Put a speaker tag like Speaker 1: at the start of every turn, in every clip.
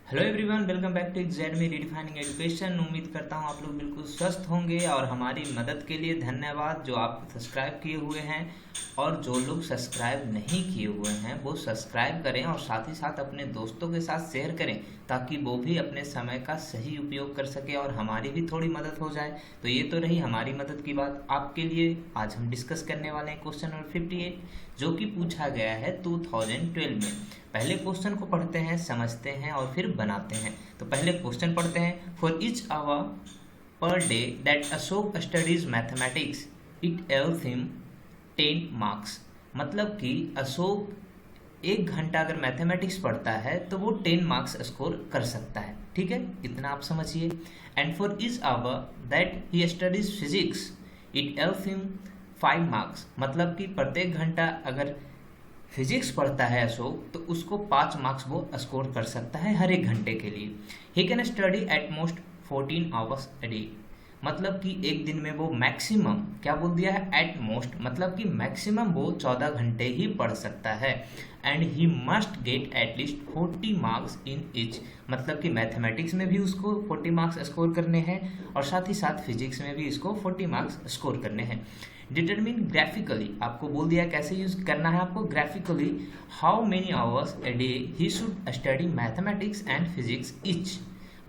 Speaker 1: Hello everyone, welcome back to Exademy redefining education. उम्मीद करता हूँ आप लोग बिल्कुल स्वस्थ होंगे और हमारी मदद के लिए धन्यवाद जो आप सब्सक्राइब किए हुए हैं। और जो लोग सब्सक्राइब नहीं किए हुए हैं वो सब्सक्राइब करें और साथ ही साथ अपने दोस्तों के साथ शेयर करें ताकि वो भी अपने समय का सही उपयोग कर सके और हमारी भी थोड़ी मदद हो जाए। तो ये तो रही हमारी मदद की बात। आपके लिए आज हम डिस्कस करने वाले हैं क्वेश्चन नंबर 58 जो कि पूछा गया है 2012 में। पहले क्वेश्चन को पढ़ते हैं, समझते हैं और फिर बनाते हैं। तो पहले क्वेश्चन पढ़ते हैं। For each hour per day that Ashok studies mathematics it earns him 10 marks. मतलब कि अशोक 1 घंटा अगर मैथमेटिक्स पढ़ता है तो वो 10 मार्क्स स्कोर कर सकता है। ठीक है, इतना आप समझिए। And for each hour that he studies physics it earns him 5 marks. मतलब कि प्रत्येक घंटा अगर फिजिक्स पढ़ता है अशोक तो उसको 5 मार्क्स वो स्कोर कर सकता है हर एक घंटे के लिए। He can study at most 14 hours a day. मतलब कि एक दिन में वो मैक्सिमम, क्या बोल दिया है, एट मोस्ट, मतलब कि मैक्सिमम वो 14 घंटे ही पढ़ सकता है। And he must get at least 40 marks in each. मतलब कि मैथमेटिक्स में भी उसको 40 मार्क्स स्कोर करने हैं और साथ ही साथ फिजिक्स में भी इसको 40 मार्क्स स्कोर करने हैं। डिटरमिन ग्राफिकली, आपको बोल दिया कैसे यूज करना है आपको। Graphically how many hours a day he should study mathematics and physics etch.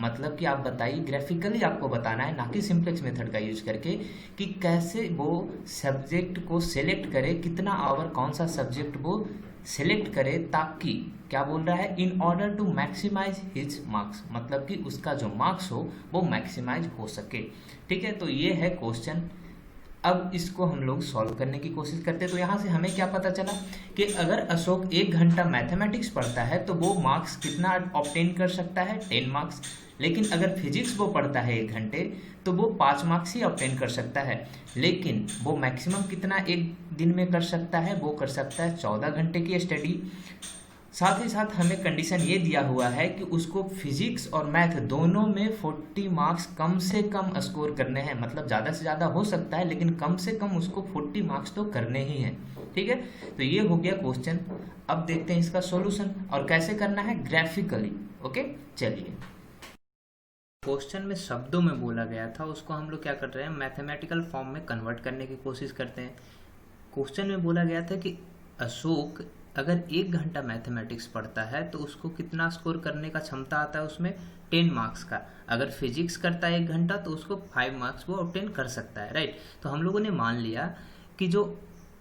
Speaker 1: मतलब कि आप बताइए, ग्राफिकली आपको बताना है, ना कि सिंप्लेक्स मेथड का यूज करके, कि कैसे वो सब्जेक्ट को सिलेक्ट करे, कितना आवर कौन सा सब्जेक्ट वो सिलेक्ट करे, ताकि क्या बोल रहा है, in order to maximise his marks. मतलब कि उसका जो मार्क्स हो वो मैक्सिमाइज हो सके। ठीक है, तो ये है क्वेश्चन। अब इसको हम लोग सॉल्व करने की कोशिश करते हैं। तो यहाँ से हमें क्या पता चला कि अगर अशोक 1 घंटा मैथमेटिक्स पढ़ता है तो वो मार्क्स कितना ऑब्टेन कर सकता है, 10 मार्क्स। लेकिन अगर फिजिक्स वो पढ़ता है 1 घंटे तो वो 5 मार्क्स ही ऑब्टेन कर सकता है। लेकिन वो मैक्सिमम कितना एक दिन में कर सकता है, वो कर सकता है 14 घंटे की स्टडी। साथ ही साथ हमें कंडीशन ये दिया हुआ है कि उसको फिजिक्स और मैथ दोनों में 40 मार्क्स कम से कम स्कोर करने हैं। मतलब ज़्यादा से ज़्यादा हो सकता है लेकिन कम से कम उसको 40 मार्क्स तो करने ही हैं। ठीक है, तो ये हो गया क्वेश्चन। अब देखते हैं इसका सॉल्यूशन और कैसे करना है, ग्राफिकली। ओके, चलिए। क्वेश्चन में शब्दों में बोला गया था उसको हम लोग क्या कर रहे हैं, मैथमेटिकल फॉर्म में कन्वर्ट करने की कोशिश करते हैं। क्वेश्चन में बोला गया था कि अशोक अगर 1 घंटा मैथमेटिक्स पढ़ता है तो उसको कितना स्कोर करने का क्षमता आता है, उसमें 10 मार्क्स का। अगर फिजिक्स करता है 1 घंटा तो उसको 5 मार्क्स वो ऑब्टेन कर सकता है। राइट, तो हम लोगों ने मान लिया कि जो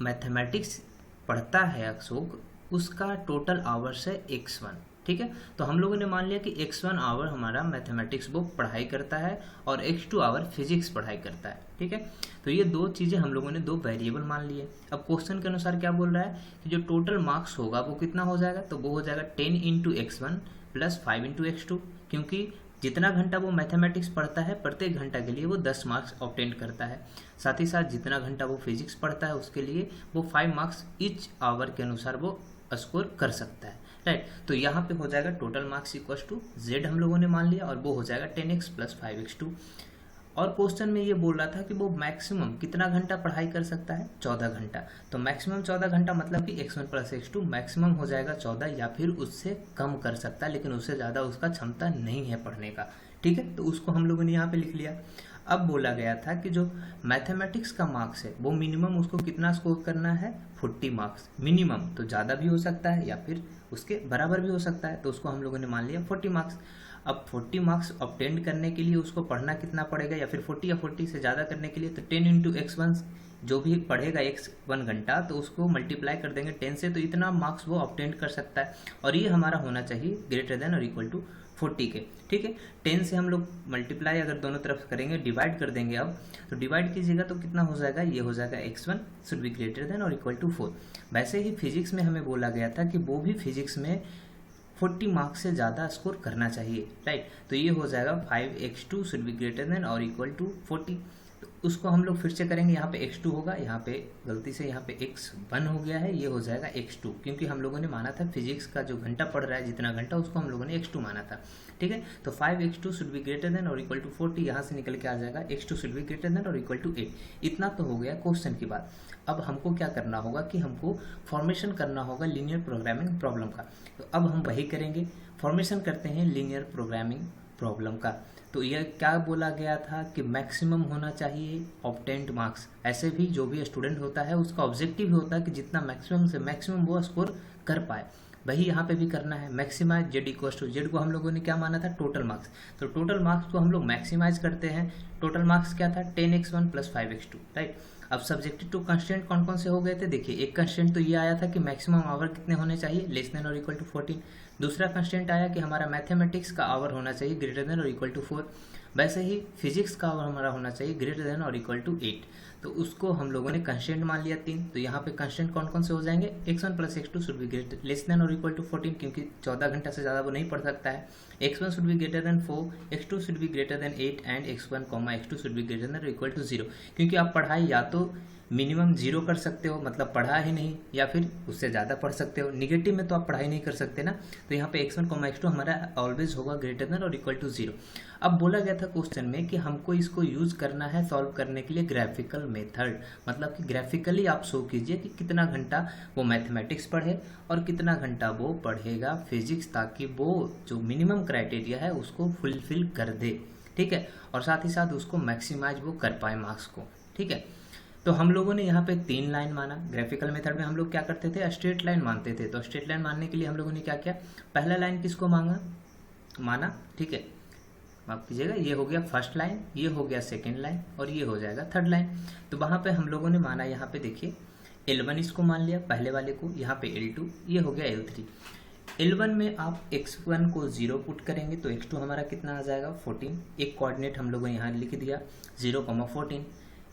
Speaker 1: मैथमेटिक्स पढ़ता है अशोक उसका टोटल आवर्स है x1। ठीक है, तो हम लोगों ने मान लिया कि x1 आवर हमारा मैथमेटिक्स बुक पढ़ाई करता है और x2 आवर फिजिक्स पढ़ाई करता है। ठीक है, तो ये दो चीज़ें हम लोगों ने दो वेरिएबल मान लिए। अब क्वेश्चन के अनुसार क्या बोल रहा है कि जो टोटल मार्क्स होगा वो कितना हो जाएगा, तो वो हो जाएगा 10 into x1 plus 5 into x2। क्योंकि जितना घंटा वो मैथमेटिक्स पढ़ता है प्रत्येक घंटा के लिए वो 10 मार्क्स ऑब्टेन करता है। साथ ही साथ जितना घंटा वो फिजिक्स पढ़ता है उसके लिए वो 5 मार्क्स ईच आवर के अनुसार वो स्कोर कर सकता है। राइट, तो यहाँ पे हो जाएगा total marks equal to z हम लोगों ने मान लिया और वो हो जाएगा 10x प्लस 5x2। और क्वेश्चन में ये बोल रहा था कि वो मैक्सिमम कितना घंटा पढ़ाई कर सकता है, 14 घंटा। तो मैक्सिमम 14 घंटा मतलब कि x1 प्लस x2 मैक्सिमम हो जाएगा 14 या फिर उससे कम कर सकता है, लेकिन उससे ज़्यादा उसका क्षमता नहीं है पढ़ने का। ठीक है, तो उसको हम लोगों ने यहाँ पे लिख लिया। अब बोला गया था कि जो मैथमेटिक्स का मार्क्स है वो मिनिमम उसको कितना स्कोर करना है, 40 मार्क्स। मिनिमम तो ज़्यादा भी हो सकता है या फिर उसके बराबर भी हो सकता है, तो उसको हम लोगों ने मान लिया 40 मार्क्स। अब 40 मार्क्स ऑब्टेन करने के लिए उसको पढ़ना कितना पड़ेगा, या फिर 40 या 40 से ज़्यादा करने के लिए तो 10 इंटू x1, जो भी पढ़ेगा x1 घंटा तो उसको मल्टीप्लाई कर देंगे 10 से, तो इतना मार्क्स वो ऑब्टेन कर सकता है। और ये हमारा होना चाहिए ग्रेटर देन और इक्वल टू 40 के। ठीक है, 10 से हम लोग मल्टीप्लाई अगर दोनों तरफ करेंगे, डिवाइड कर देंगे। अब तो डिवाइड कीजिएगा तो कितना हो जाएगा, ये हो जाएगा x1 should be greater than और इक्वल टू 4। वैसे ही फिजिक्स में हमें बोला गया था कि वो भी फिजिक्स में 40 मार्क्स से ज़्यादा स्कोर करना चाहिए। राइट, तो ये हो जाएगा 5x2 should be greater than और इक्वल टू 40। तो उसको हम लोग फिर से करेंगे। यहाँ पे x2 होगा, यहाँ पे गलती से यहाँ पे x1 हो गया है, ये हो जाएगा x2, क्योंकि हम लोगों ने माना था फिजिक्स का जो घंटा पड़ रहा है जितना घंटा उसको हम लोगों ने x2 माना था। ठीक है, तो 5x2 should be greater than और इक्वल टू 40, यहाँ से निकल के आ जाएगा x2 should be greater than और इक्वल टू 8। इतना तो हो गया क्वेश्चन की बात। अब हमको क्या करना होगा कि हमको फॉर्मेशन करना होगा लीनियर प्रोग्रामिंग प्रॉब्लम का। तो अब हम वही करेंगे, फॉर्मेशन करते हैं लीनियर प्रोग्रामिंग प्रॉब्लम का। तो यह क्या बोला गया था कि मैक्सिमम होना चाहिए ऑब्टेन्ड मार्क्स। ऐसे भी जो भी स्टूडेंट होता है उसका ऑब्जेक्टिव होता है कि जितना मैक्सिमम से मैक्सिमम वो स्कोर कर पाए, वही यहाँ पे भी करना है। Maximise Z equals to Z को हम लोगों ने क्या माना था, टोटल मार्क्स। तो टोटल मार्क्स को हम लोग मैक्सिमाइज करते हैं। टोटल मार्क्स क्या था, 10x1 प्लस 5x2, राइट। अब सब्जेक्टिव टू कंस्टेंट कौन कौन से हो गए थे, देखिए एक कंस्टेंट तो ये आया था कि मैक्सिमम आवर कितने होने चाहिए, लेस देन और इक्वल टू 14। दूसरा कंस्टेंट आया कि हमारा मैथमेटिक्स का आवर होना चाहिए ग्रेटर देन और इक्वल टू 4। वैसे ही फिजिक्स का आवर हमारा होना चाहिए ग्रेटर देन और इक्वल टू 8। तो उसको हम लोगों ने कंस्टेंट मान लिया 3। तो यहाँ पे कंस्टेंट कौन कौन से हो जाएंगे, x1 plus x2 should be greater less than और इक्वल टू 14, क्योंकि 14 घंटा से ज़्यादा वो नहीं पढ़ सकता है। x1 should be greater than 4, x2 should be greater than 8 and x1, x2 should be greater than और इक्वल टू 0। क्योंकि आप पढ़ाई या तो मिनिमम 0 कर सकते हो, मतलब पढ़ा ही नहीं, या फिर उससे ज़्यादा पढ़ सकते हो। निगेटिव में तो आप पढ़ाई नहीं कर सकते ना। तो यहाँ पे x1, x2 हमारा ऑलवेज होगा ग्रेटर देन और इक्वल टू 0। अब बोला गया था क्वेश्चन में कि हमको इसको यूज करना है सॉल्व करने के लिए ग्राफिकल मेथड, मतलब कि ग्राफिकली आप शो कीजिए कि कितना घंटा वो मैथमेटिक्स पढ़े और कितना घंटा वो पढ़ेगा फिजिक्स, ताकि वो जो मिनिमम क्राइटेरिया है उसको फुलफिल कर दे। ठीक है, और साथ ही साथ उसको मैक्सिमाइज वो कर पाए मार्क्स को। ठीक है, तो हम लोगों ने यहाँ पे 3 लाइन माना। ग्राफिकल मेथड में हम लोग क्या करते थे, स्ट्रेट लाइन मानते थे। तो स्ट्रेट लाइन मानने के लिए हम लोगों ने क्या किया, पहला लाइन किसको माना, ठीक है, माफ कीजिएगा, ये हो गया फर्स्ट लाइन, ये हो गया सेकेंड लाइन और ये हो जाएगा थर्ड लाइन। तो वहाँ पे हम लोगों ने माना, यहाँ पे देखिए L1 इसको मान लिया पहले वाले को, यहाँ पे L2, ये हो गया L3। L1 में आप x1 को 0 पुट करेंगे तो x2 हमारा कितना आ जाएगा 14। एक कोऑर्डिनेट हम लोगों ने यहाँ लिख दिया 0,14।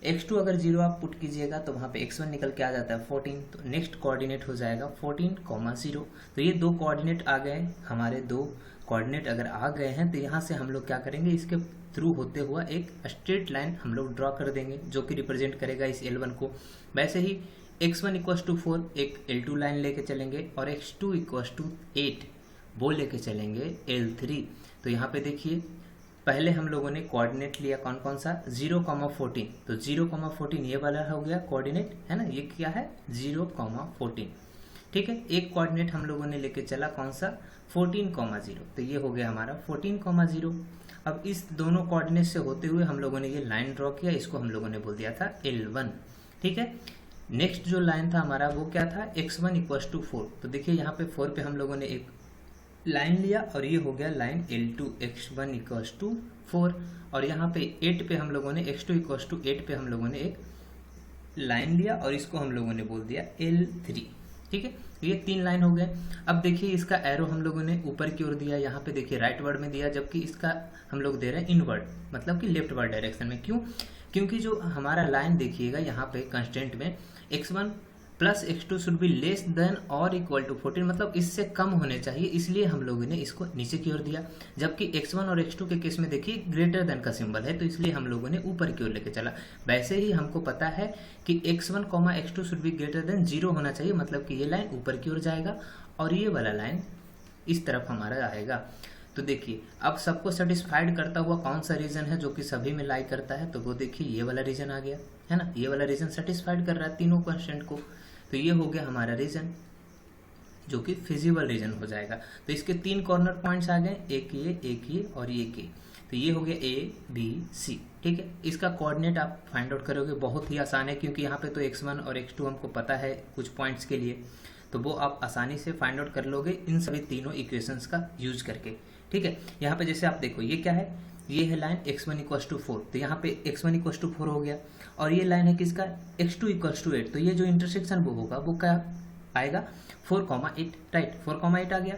Speaker 1: x2 अगर 0 आप पुट कीजिएगा तो वहाँ पे x1 निकल के आ जाता है 14। तो नेक्स्ट कोऑर्डिनेट हो जाएगा 14,0। तो ये 2 कोऑर्डिनेट आ गए हमारे। 2 कोऑर्डिनेट अगर आ गए हैं तो यहाँ से हम लोग क्या करेंगे, इसके थ्रू होते हुआ एक स्ट्रेट लाइन हम लोग ड्रॉ कर देंगे जो कि रिप्रेजेंट करेगा इस L1 को। वैसे ही x1 इक्वस टू 4 एक L2 लाइन लेके चलेंगे और x2 इक्वस टू 8 वो लेके चलेंगे L3। तो यहाँ पे देखिए पहले हम लोगों ने कोऑर्डिनेट लिया कौन कौन सा, 0,14। तो 0,14 ये वाला हो गया कोऑर्डिनेट, है ना, ये क्या है 0,14। ठीक है, एक कोऑर्डिनेट हम लोगों ने लेके चला कौन सा 14,0। तो ये हो गया हमारा 14,0। अब इस दोनों कोऑर्डिनेट से होते हुए हम लोगों ने ये लाइन ड्रॉ किया, इसको हम लोगों ने बोल दिया था L1। ठीक है, नेक्स्ट जो लाइन था हमारा वो क्या था, x1 इक्वस टू 4। तो देखिए यहाँ पे 4 पे हम लोगों ने एक लाइन लिया और ये हो गया line L2, x1 equals to 4। और यहाँ पे 8 पे हम लोगों ने x2 इक्वस टू 8 पे हम लोगों ने एक लाइन लिया और इसको हम लोगों ने बोल दिया L3। ठीक है, ये 3 लाइन हो गए। अब देखिए इसका एरो हम लोगों ने ऊपर की ओर दिया, यहाँ पे देखिए राइट वर्ड में दिया, जबकि इसका हम लोग दे रहे हैं इनवर्ड, मतलब कि लेफ्ट वर्ड डायरेक्शन में। क्यों, क्योंकि जो हमारा लाइन देखिएगा यहाँ पे कंस्टेंट में x1 plus x2 should be less than और इक्वल टू 14, मतलब इससे कम होने चाहिए, इसलिए हम लोगों ने इसको नीचे की ओर दिया। जबकि x1 और x2 के केस में देखिए ग्रेटर देन का सिंबल है, तो इसलिए हम लोगों ने ऊपर की ओर लेके चला। वैसे ही हमको पता है कि x1, x2 should be greater than 0 होना चाहिए, मतलब कि ये लाइन ऊपर की ओर जाएगा और ये वाला लाइन इस तरफ हमारा आएगा। तो देखिए अब सबको सेटिस्फाइड करता हुआ कौन सा रीजन है जो कि सभी में लाई करता है, तो वो देखिए ये वाला रीजन आ गया, है ना, ये वाला रीजन सेटिस्फाइड कर रहा है तीनों कंस्टेंट को। तो ये हो गया हमारा रीजन जो कि फिजिबल रीजन हो जाएगा। तो इसके 3 कॉर्नर पॉइंट्स आ गए, एक ये और ये के। तो ये हो गया ABC। ठीक है, इसका कोऑर्डिनेट आप फाइंड आउट करोगे, बहुत ही आसान है, क्योंकि यहाँ पे तो x1 और x2 हमको पता है कुछ पॉइंट्स के लिए, तो वो आप आसानी से फाइंड आउट कर लोगे इन सभी तीनों इक्वेशंस का यूज करके। ठीक है, यहाँ पे जैसे आप देखो ये क्या है, ये है लाइन x1 इक्वस टू 4। तो यहाँ पे x1 इक्वस टू 4 हो गया और ये लाइन है किसका, x2 इक्वस टू 8। तो ये जो इंटरसेक्शन वो होगा वो क्या आएगा 4,8, राइट, 4,8 आ गया।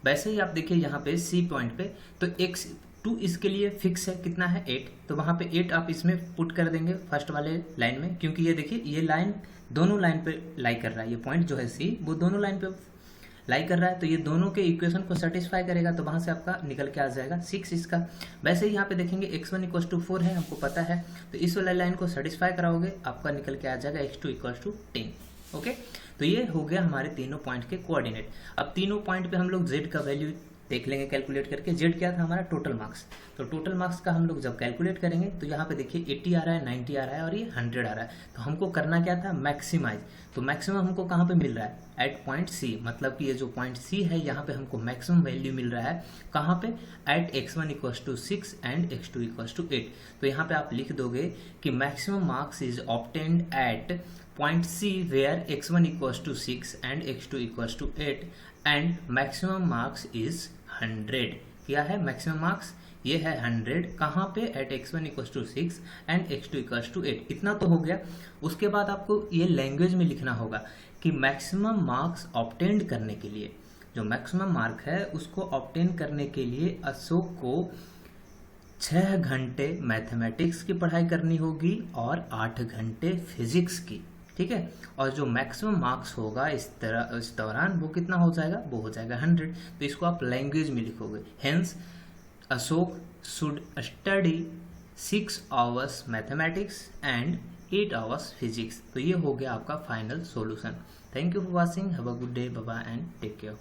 Speaker 1: वैसे ही आप देखिए यहाँ पे C पॉइंट पे, तो x2 इसके लिए फिक्स है, कितना है 8। तो वहाँ पे 8 आप इसमें पुट कर देंगे फर्स्ट वाले लाइन में, क्योंकि ये देखिए ये लाइन दोनों लाइन पे लाई कर रहा है, ये पॉइंट जो है C वो दोनों लाइन पे लाई कर रहा है, तो ये दोनों के इक्वेशन को सेटिस्फाई करेगा, तो वहाँ से आपका निकल के आ जाएगा 6 इसका। वैसे ही यहाँ पे देखेंगे x1 इक्वल्स टू 4 है, हमको पता है, तो इस वाला लाइन को सेटिस्फाई कराओगे आपका निकल के आ जाएगा x2 इक्वल्स टू 10। ओके, तो ये हो गया हमारे तीनों पॉइंट के कोऑर्डिनेट। अब तीनों पॉइंट पे हम लोग z का वैल्यू देख लेंगे कैलकुलेट करके। z क्या था हमारा टोटल मार्क्स, तो टोटल मार्क्स का हम लोग जब कैलकुलेट करेंगे तो यहाँ पे देखिए 80 आ रहा है, 90 आ रहा है और ये 100 आ रहा है। तो हमको करना क्या था, मैक्सिमाइज। तो मैक्सिमम हमको कहाँ पे मिल रहा है, एट पॉइंट सी, मतलब कि ये जो पॉइंट सी है यहाँ पे हमको मैक्सिमम वैल्यू मिल रहा है कहाँ पे, at x1 equals to 6 and x2 equals to 8। तो यहाँ पे आप लिख दोगे कि maximum marks is obtained at point C where x1 equals to 6 and x2 equals to 8 and maximum marks is 100। क्या है मैक्सिमम मार्क्स, ये है 100 कहाँ पे, at x1 equals to 6 and x2 equals to 8। इतना तो हो गया। उसके बाद आपको ये लैंग्वेज में लिखना होगा कि मैक्सिमम मार्क्स ऑब्टेंड करने के लिए, जो मैक्सिमम मार्क है उसको ऑब्टेन करने के लिए अशोक को 6 घंटे मैथमेटिक्स की पढ़ाई करनी होगी और 8 घंटे फिजिक्स की। ठीक है, और जो मैक्सिमम मार्क्स होगा इस दौरान वो कितना हो जाएगा, वो हो जाएगा 100। तो इसको आप लैंग्वेज में लिखोगे, hence Ashok should study 6 hours mathematics and 8 hours physics. तो ये हो गया आपका final solution. Thank you for watching, have a good day, bye bye and take care.